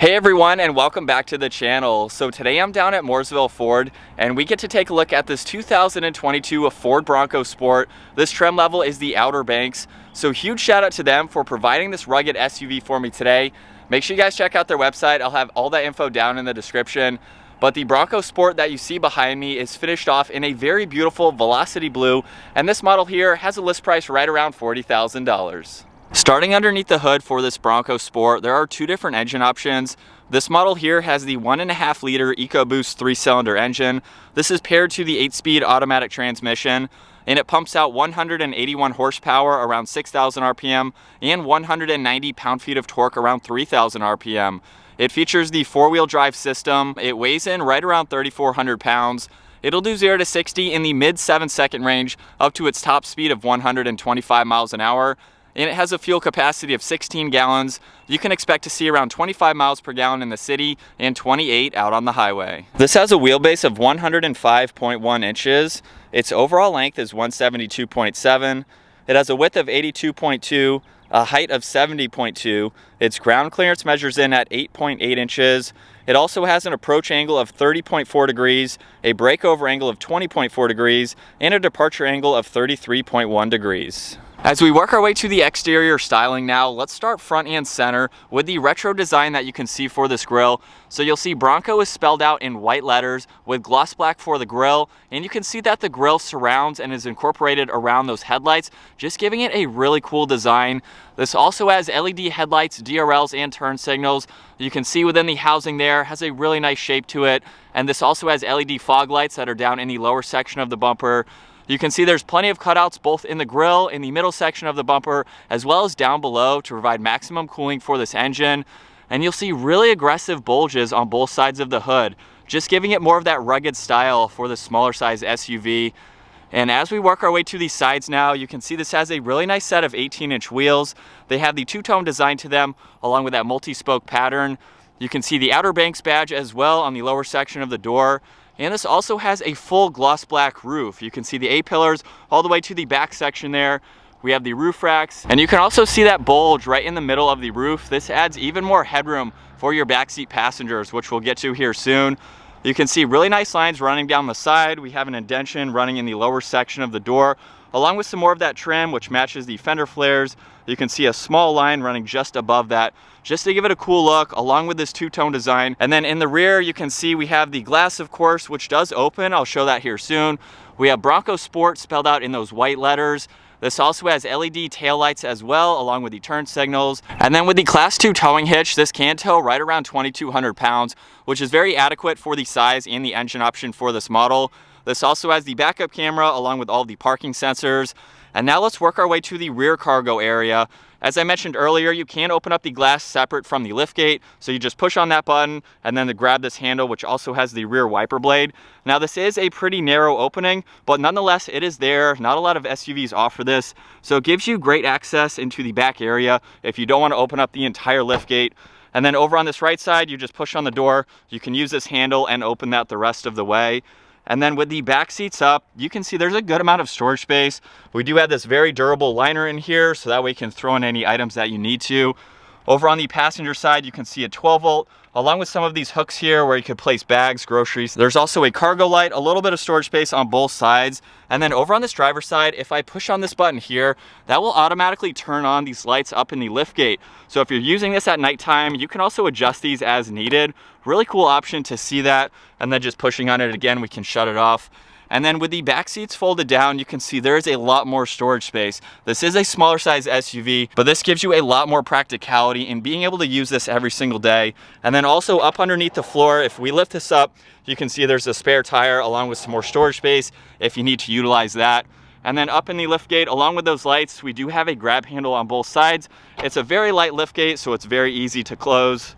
Hey everyone, and welcome back to the channel. So today I'm down at Mooresville Ford and we get to take a look at this 2022 Ford Bronco Sport. This trim level is the Outer Banks. So huge shout out to them for providing this rugged SUV for me today. Make sure you guys check out their website. I'll have all that info down in the description. But the Bronco Sport that you see behind me is finished off in a very beautiful Velocity Blue, and this model here has a list price right around $40,000. Starting underneath the hood for this Bronco Sport, there are two different engine options. This model here has the 1.5 liter EcoBoost 3-cylinder engine. This is paired to the 8-speed automatic transmission, and it pumps out 181 horsepower around 6,000 RPM and 190 pound-feet of torque around 3,000 RPM. It features the 4-wheel drive system. It weighs in right around 3,400 pounds. It'll do 0 to 60 in the mid 7-second range up to its top speed of 125 miles an hour. And it has a fuel capacity of 16 gallons. You can expect to see around 25 miles per gallon in the city and 28 out on the highway. This has a wheelbase of 105.1 inches. Its overall length is 172.7. It has a width of 82.2, a height of 70.2. Its ground clearance measures in at 8.8 inches. It also has an approach angle of 30.4 degrees, a breakover angle of 20.4 degrees, and a departure angle of 33.1 degrees. As we work our way to the exterior styling now, let's start front and center with the retro design that you can see for this grille. So you'll see Bronco is spelled out in white letters with gloss black for the grille, and you can see that the grille surrounds and is incorporated around those headlights, just giving it a really cool design. This also has LED headlights, DRLs, and turn signals. You can see within the housing there, has a really nice shape to it, and this also has LED fog lights that are down in the lower section of the bumper. You can see there's plenty of cutouts both in the grille, in the middle section of the bumper, as well as down below to provide maximum cooling for this engine. And you'll see really aggressive bulges on both sides of the hood, just giving it more of that rugged style for the smaller size SUV. And as we work our way to the sides now, you can see this has a really nice set of 18-inch wheels. They have the two-tone design to them, along with that multi-spoke pattern. You can see the Outer Banks badge as well on the lower section of the door. And this also has a full gloss black roof. You can see the A-pillars all the way to the back section there. We have the roof racks, and you can also see that bulge right in the middle of the roof. This adds even more headroom for your backseat passengers, which we'll get to here soon. You can see really nice lines running down the side. We have an indentation running in the lower section of the door, along with some more of that trim, which matches the fender flares. You can see a small line running just above that, just to give it a cool look, along with this two-tone design. And then in the rear, you can see we have the glass, of course, which does open. I'll show that here soon. We have Bronco Sport spelled out in those white letters. This also has LED taillights as well, along with the turn signals. And then with the Class 2 towing hitch, this can tow right around 2,200 pounds, which is very adequate for the size and the engine option for this model. This also has the backup camera along with all the parking sensors. And now let's work our way to the rear cargo area. As I mentioned earlier, you can open up the glass separate from the liftgate. So you just push on that button and then to grab this handle, which also has the rear wiper blade. Now this is a pretty narrow opening, but nonetheless it is there. Not a lot of SUVs offer this. So it gives you great access into the back area if you don't want to open up the entire liftgate. And then over on this right side, you just push on the door. You can use this handle and open that the rest of the way. And then with the back seats up, you can see there's a good amount of storage space. We do have this very durable liner in here, so that way you can throw in any items that you need to. Over on the passenger side, you can see a 12-volt, along with some of these hooks here where you could place bags, groceries. There's also a cargo light, a little bit of storage space on both sides. And then over on this driver's side, if I push on this button here, that will automatically turn on these lights up in the liftgate. So if you're using this at nighttime, you can also adjust these as needed. Really cool option to see that. And then just pushing on it again, we can shut it off. And then with the back seats folded down, you can see there is a lot more storage space. This is a smaller size SUV, but this gives you a lot more practicality in being able to use this every single day. And then also up underneath the floor, if we lift this up, you can see there's a spare tire along with some more storage space if you need to utilize that. And then up in the liftgate, along with those lights, we do have a grab handle on both sides. It's a very light liftgate, so it's very easy to close.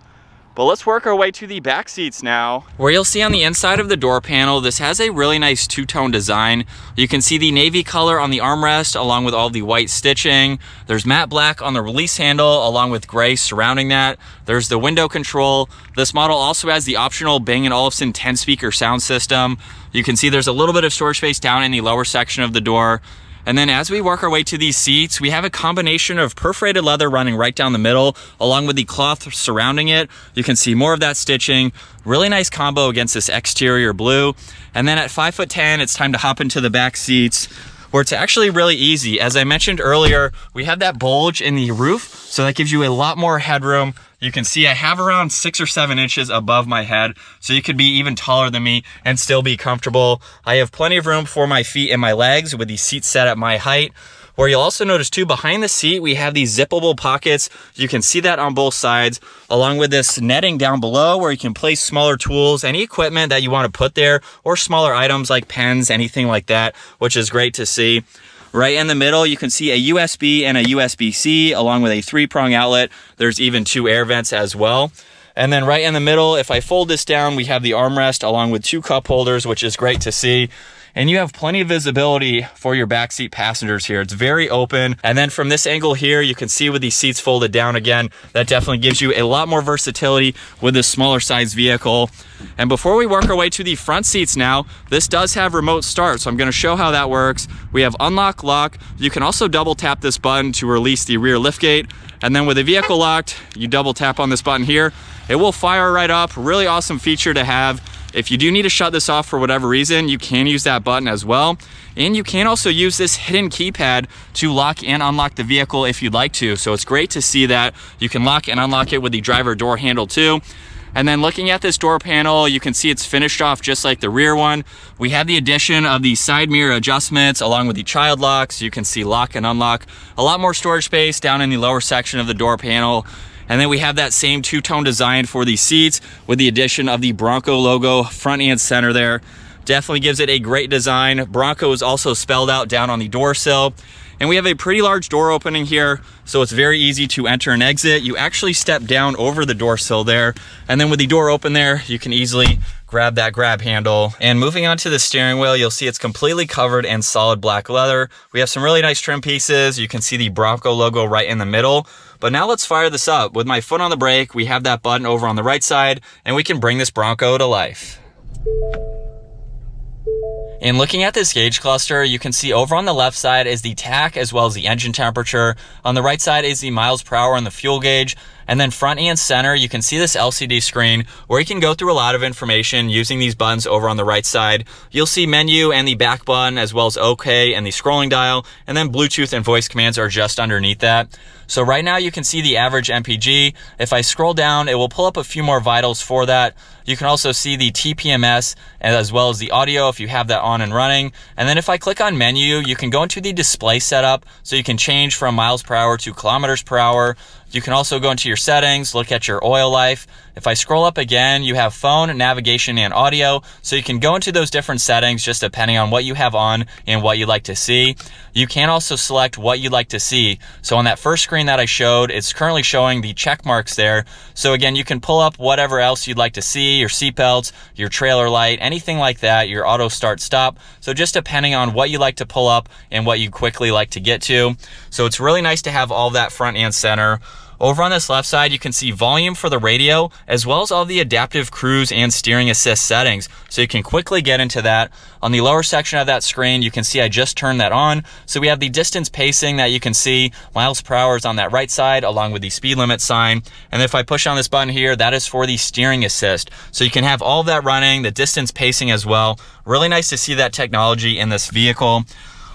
But let's work our way to the back seats now. Where you'll see on the inside of the door panel, this has a really nice two-tone design. You can see the navy color on the armrest along with all the white stitching. There's matte black on the release handle along with gray surrounding that. There's the window control. This model also has the optional Bang & Olufsen 10-speaker sound system. You can see there's a little bit of storage space down in the lower section of the door. And then as we work our way to these seats, we have a combination of perforated leather running right down the middle, along with the cloth surrounding it. You can see more of that stitching. Really nice combo against this exterior blue. And then at 5'10", it's time to hop into the back seats, where it's actually really easy. As I mentioned earlier, we have that bulge in the roof, so that gives you a lot more headroom. You can see I have around 6 or 7 inches above my head, so you could be even taller than me and still be comfortable. I have plenty of room for my feet and my legs with the seat set at my height. Where you'll also notice too, behind the seat, we have these zippable pockets. You can see that on both sides, along with this netting down below where you can place smaller tools, any equipment that you want to put there, or smaller items like pens, anything like that, which is great to see. Right in the middle, you can see a USB and a USB-C along with a 3-prong outlet. There's even 2 air vents as well. And then right in the middle, if I fold this down, we have the armrest along with 2 cup holders, which is great to see. And you have plenty of visibility for your backseat passengers here. It's very open. And then from this angle here, you can see with these seats folded down again, that definitely gives you a lot more versatility with this smaller size vehicle. And before we work our way to the front seats now, this does have remote start. So I'm gonna show how that works. We have unlock, lock. You can also double tap this button to release the rear liftgate. And then with the vehicle locked, you double tap on this button here. It will fire right up. Really awesome feature to have. If you do need to shut this off for whatever reason, you can use that button as well. And you can also use this hidden keypad to lock and unlock the vehicle if you'd like to. So it's great to see that you can lock and unlock it with the driver door handle too. And then looking at this door panel, you can see it's finished off just like the rear one. We have the addition of the side mirror adjustments along with the child locks. You can see lock and unlock. A lot more storage space down in the lower section of the door panel. And then we have that same 2-tone design for the seats with the addition of the Bronco logo front and center there. Definitely gives it a great design. Bronco is also spelled out down on the door sill. And we have a pretty large door opening here, so it's very easy to enter and exit. You actually step down over the door sill there. And then with the door open there, you can easily grab that grab handle. And moving on to the steering wheel, you'll see it's completely covered in solid black leather. We have some really nice trim pieces. You can see the Bronco logo right in the middle. But now let's fire this up. With my foot on the brake, we have that button over on the right side, and we can bring this Bronco to life. And looking at this gauge cluster, you can see over on the left side is the tach as well as the engine temperature. On the right side is the miles per hour on the fuel gauge. And then front and center, you can see this LCD screen where you can go through a lot of information using these buttons over on the right side. You'll see menu and the back button as well as OK and the scrolling dial. And then Bluetooth and voice commands are just underneath that. So right now you can see the average MPG. If I scroll down, it will pull up a few more vitals for that. You can also see the TPMS as well as the audio if you have that on and running. And then if I click on menu, you can go into the display setup. So you can change from miles per hour to kilometers per hour. You can also go into your settings, look at your oil life. If I scroll up again, you have phone, navigation, and audio. So you can go into those different settings just depending on what you have on and what you'd like to see. You can also select what you'd like to see. So on that first screen that I showed, it's currently showing the check marks there. So again, you can pull up whatever else you'd like to see, your seatbelts, your trailer light, anything like that, your auto start stop. So just depending on what you like to pull up and what you quickly like to get to. So it's really nice to have all that front and center. Over on this left side, you can see volume for the radio, as well as all the adaptive cruise and steering assist settings. So you can quickly get into that. On the lower section of that screen, you can see I just turned that on. So we have the distance pacing that you can see. Miles per hour is on that right side, along with the speed limit sign. And if I push on this button here, that is for the steering assist. So you can have all of that running, the distance pacing as well. Really nice to see that technology in this vehicle.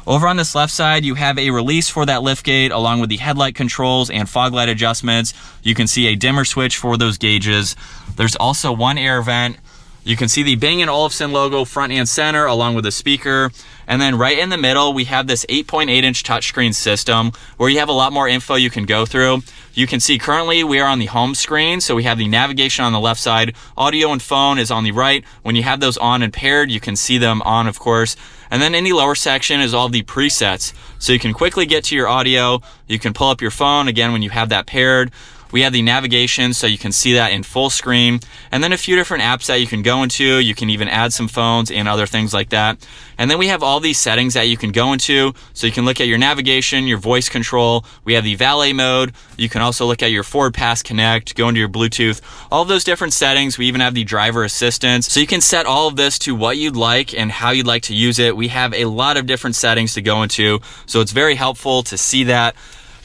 Over on this left side, you have a release for that liftgate along with the headlight controls and fog light adjustments. You can see a dimmer switch for those gauges. There's also one air vent. You can see the Bang & Olufsen logo front and center along with the speaker. And then right in the middle, we have this 8.8-inch touchscreen system where you have a lot more info you can go through. You can see currently we are on the home screen, so we have the navigation on the left side. Audio and phone is on the right. When you have those on and paired, you can see them on, of course. And then in the lower section is all the presets. So you can quickly get to your audio. You can pull up your phone, again, when you have that paired. We have the navigation, so you can see that in full screen, and then a few different apps that you can go into. You can even add some phones and other things like that. And then we have all these settings that you can go into, so you can look at your navigation, your voice control. We have the valet mode. You can also look at your Ford Pass Connect, go into your Bluetooth, all of those different settings. We even have the driver assistance, so you can set all of this to what you'd like and how you'd like to use it. We have a lot of different settings to go into, so it's very helpful to see that.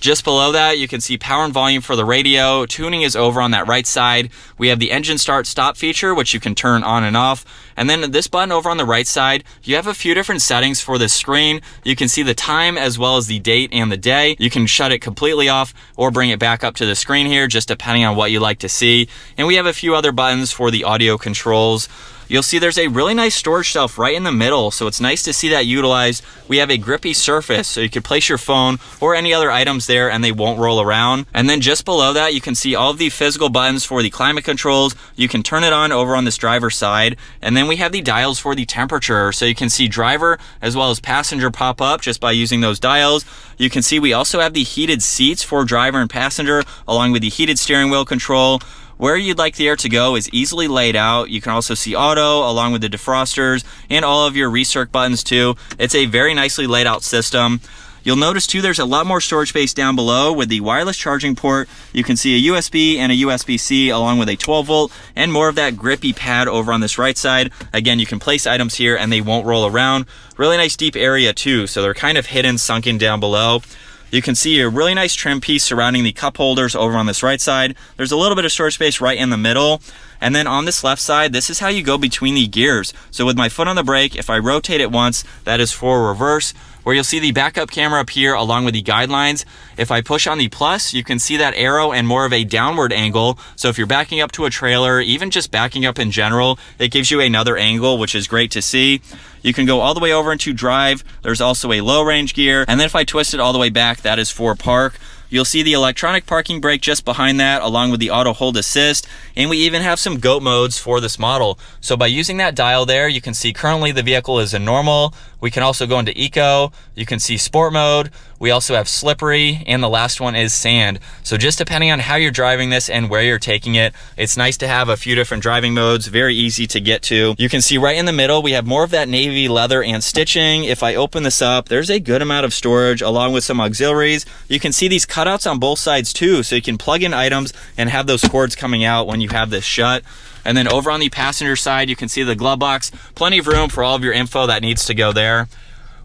Just below that, you can see power and volume for the radio. Tuning is over on that right side. We have the engine start stop feature, which you can turn on and off. And then this button over on the right side, you have a few different settings for this screen. You can see the time as well as the date and the day. You can shut it completely off or bring it back up to the screen here, just depending on what you like to see. And we have a few other buttons for the audio controls. You'll see there's a really nice storage shelf right in the middle, so it's nice to see that utilized. We have a grippy surface, so you can place your phone or any other items there and they won't roll around. And then just below that, you can see all of the physical buttons for the climate controls. You can turn it on over on this driver's side. And then we have the dials for the temperature, so you can see driver as well as passenger pop up just by using those dials. You can see we also have the heated seats for driver and passenger, along with the heated steering wheel control. Where you'd like the air to go is easily laid out. You can also see auto along with the defrosters and all of your recirc buttons too. It's a very nicely laid out system. You'll notice too there's a lot more storage space down below with the wireless charging port. You can see a USB and a USB-C along with a 12 volt and more of that grippy pad over on this right side. Again, you can place items here and they won't roll around. Really nice deep area too, so they're kind of hidden, sunken down below. You can see a really nice trim piece surrounding the cup holders over on this right side. There's a little bit of storage space right in the middle. And then on this left side, this is how you go between the gears. So with my foot on the brake, if I rotate it once, that is for reverse, where you'll see the backup camera up here along with the guidelines. If I push on the plus, you can see that arrow and more of a downward angle. So if you're backing up to a trailer, even just backing up in general, it gives you another angle, which is great to see. You can go all the way over into drive. There's also a low range gear. And then if I twist it all the way back, that is for park. You'll see the electronic parking brake just behind that, along with the auto hold assist. And we even have some GOAT modes for this model. So by using that dial there, you can see currently the vehicle is in normal. We can also go into eco. You can see sport mode. We also have slippery, and the last one is sand. So just depending on how you're driving this and where you're taking it, it's nice to have a few different driving modes, very easy to get to. You can see right in the middle, we have more of that navy leather and stitching. If I open this up, there's a good amount of storage along with some auxiliaries. You can see these cutouts on both sides too, so you can plug in items and have those cords coming out when you have this shut. And then over on the passenger side, you can see the glove box, plenty of room for all of your info that needs to go there.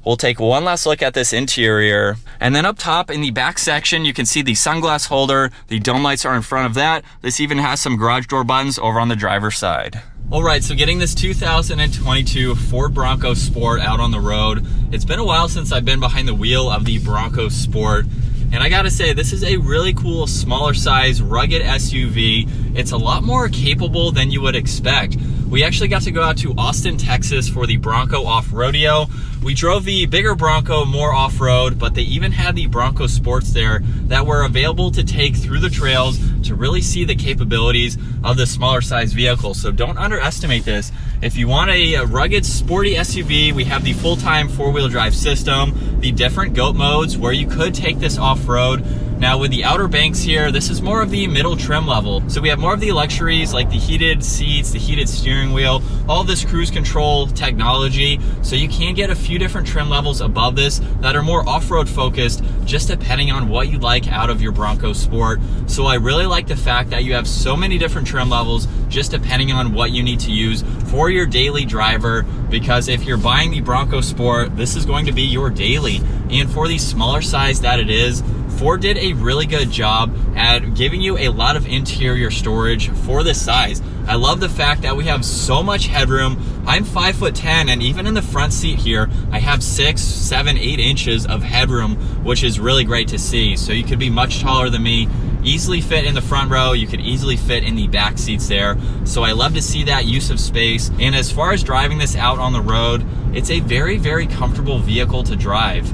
We'll take one last look at this interior. And then up top in the back section, you can see the sunglass holder. The dome lights are in front of that. This even has some garage door buttons over on the driver's side. All right, so getting this 2022 Ford Bronco Sport out on the road. It's been a while since I've been behind the wheel of the Bronco Sport. And I gotta say, this is a really cool, smaller size, rugged SUV. It's a lot more capable than you would expect. We actually got to go out to Austin, Texas for the Bronco Off-Rodeo. We drove the bigger Bronco more off-road, but they even had the Bronco Sports there that were available to take through the trails to really see the capabilities of the smaller size vehicle. So don't underestimate this. If you want a rugged, sporty SUV, we have the full-time four-wheel drive system, the different GOAT modes where you could take this off-road. Now with the Outer Banks here, this is more of the middle trim level. So we have more of the luxuries like the heated seats, the heated steering wheel, all this cruise control technology. So you can get a few different trim levels above this that are more off-road focused, just depending on what you'd like out of your Bronco Sport. So I really like the fact that you have so many different trim levels, just depending on what you need to use for your daily driver. Because if you're buying the Bronco Sport, this is going to be your daily. And for the smaller size that it is, Ford did a really good job at giving you a lot of interior storage for this size. I love the fact that we have so much headroom. I'm 5'10", and even in the front seat here, I have 6, 7, 8 inches of headroom, which is really great to see. So you could be much taller than me, easily fit in the front row. You could easily fit in the back seats there. So I love to see that use of space. And as far as driving this out on the road, it's a very, very comfortable vehicle to drive.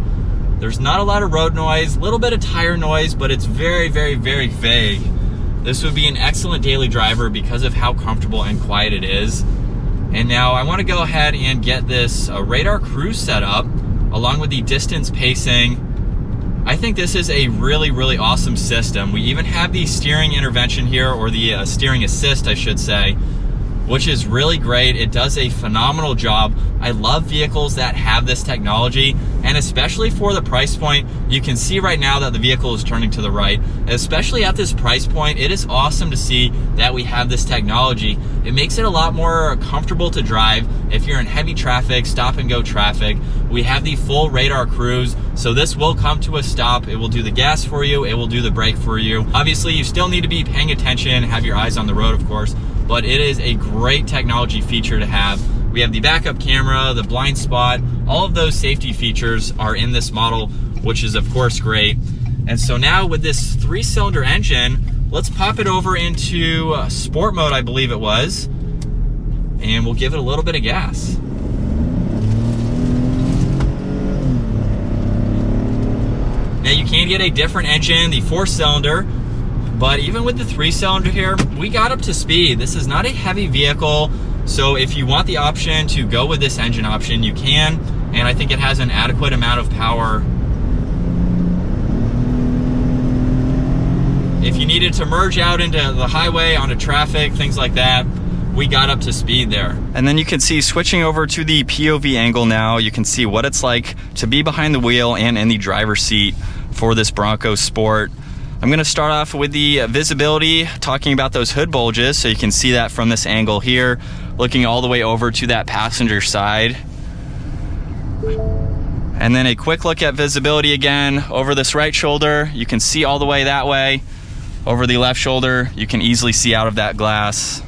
There's not a lot of road noise, a little bit of tire noise, but it's very, very, very vague. This would be an excellent daily driver because of how comfortable and quiet it is. And now I want to go ahead and get this radar cruise set up along with the distance pacing. I think this is a really, really awesome system. We even have the steering intervention here, or the steering assist, I should say, which is really great. It does a phenomenal job. I love vehicles that have this technology, and especially for the price point, you can see right now that the vehicle is turning to the right. Especially at this price point, it is awesome to see that we have this technology. It makes it a lot more comfortable to drive if you're in heavy traffic, stop and go traffic. We have the full radar cruise, so this will come to a stop. It will do the gas for you, it will do the brake for you. Obviously, you still need to be paying attention, have your eyes on the road, of course, but it is a great technology feature to have. We have the backup camera, the blind spot, all of those safety features are in this model, which is of course great. And so now with this 3-cylinder engine, let's pop it over into sport mode, I believe it was, and we'll give it a little bit of gas. Now you can get a different engine, the 4-cylinder, but even with the 3-cylinder here, we got up to speed. This is not a heavy vehicle, so if you want the option to go with this engine option, you can, and I think it has an adequate amount of power. If you needed to merge out into the highway, onto traffic, things like that, we got up to speed there. And then you can see, switching over to the POV angle now, you can see what it's like to be behind the wheel and in the driver's seat for this Bronco Sport. I'm gonna start off with the visibility, talking about those hood bulges, so you can see that from this angle here, looking all the way over to that passenger side. And then a quick look at visibility again, over this right shoulder, you can see all the way that way. Over the left shoulder, you can easily see out of that glass.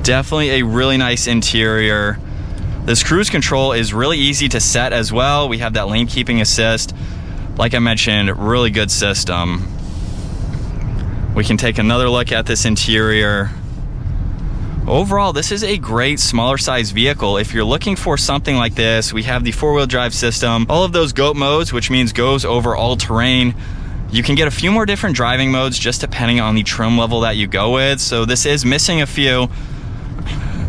Definitely a really nice interior. This cruise control is really easy to set as well. We have that lane keeping assist. Like I mentioned, really good system. We can take another look at this interior. Overall, this is a great smaller size vehicle. If you're looking for something like this, we have the 4-wheel drive system, all of those GOAT modes, which means goes over all terrain. You can get a few more different driving modes just depending on the trim level that you go with. So this is missing a few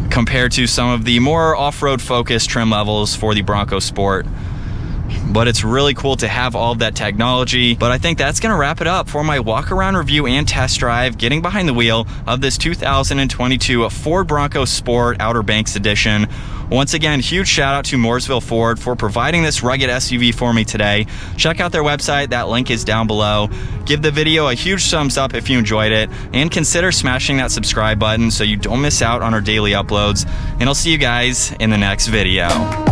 compared to some of the more off-road focused trim levels for the Bronco Sport. But it's really cool to have all of that technology. But I think that's gonna wrap it up for my walk around review and test drive, getting behind the wheel of this 2022 Ford Bronco Sport Outer Banks Edition. Once again, huge shout out to Mooresville Ford for providing this rugged SUV for me today. Check out their website, that link is down below. Give the video a huge thumbs up if you enjoyed it, and consider smashing that subscribe button so you don't miss out on our daily uploads. And I'll see you guys in the next video.